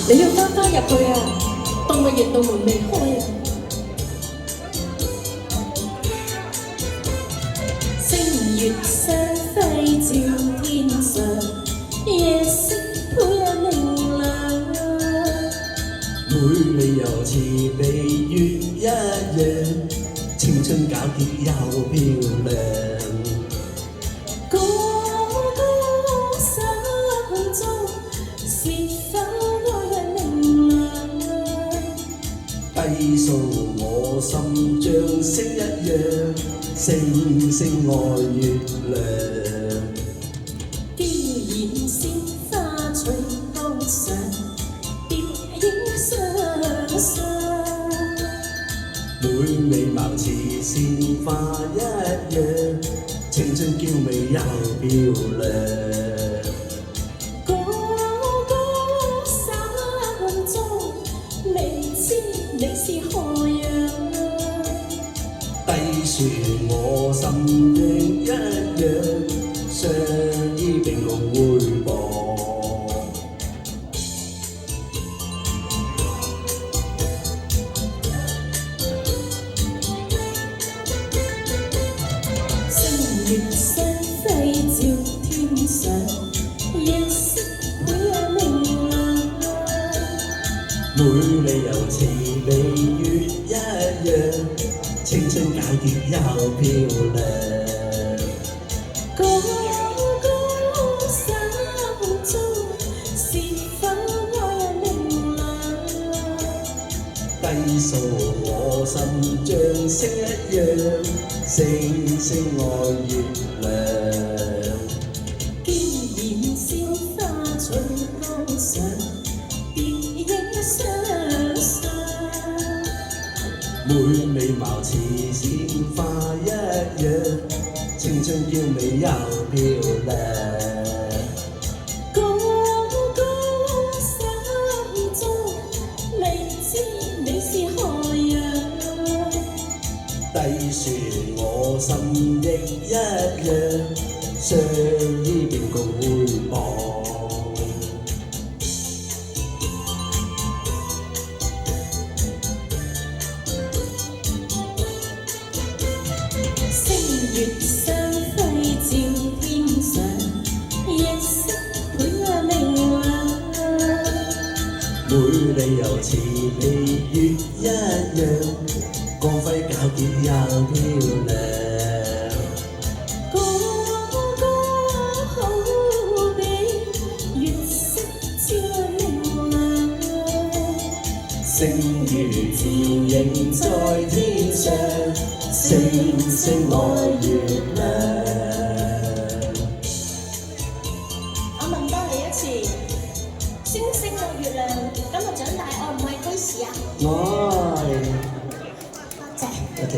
你要翻返入去啊！動物園道門未開啊！星月相輝照天上，夜色倍明亮。每理由似比月一樣，青春皎潔又漂亮。高高山中，是否愛人明亮？低訴我心像星一樣，星星愛月亮。雕燃鮮花隨路上，疊影雙雙。每美貌似鮮花一樣，青春嬌美又漂亮。高高山中，未知你是何樣？低樹我心亦一樣，相依並共回望。星月相輝照天上，夜色倍明亮。每理由似比月一樣，青春皎潔又漂亮。高高山中，是否愛人明亮？低訴我心像星一樣，星星愛月亮。雕燃鮮花隨路上，疊影雙雙。每美貌似鮮花一樣，青春嬌美又漂亮。高高山中，未知你是何樣？低樹我心亦一樣，相依並共回望。星月相輝照天上，夜色倍明亮。每理由似比月一樣，光輝皎潔又漂亮。高高好比月色照明亮。星如照映在天上，星星愛月亮。我問多你一次，星星愛月亮，今日長大愛唔愛居士啊？愛。多謝。多謝。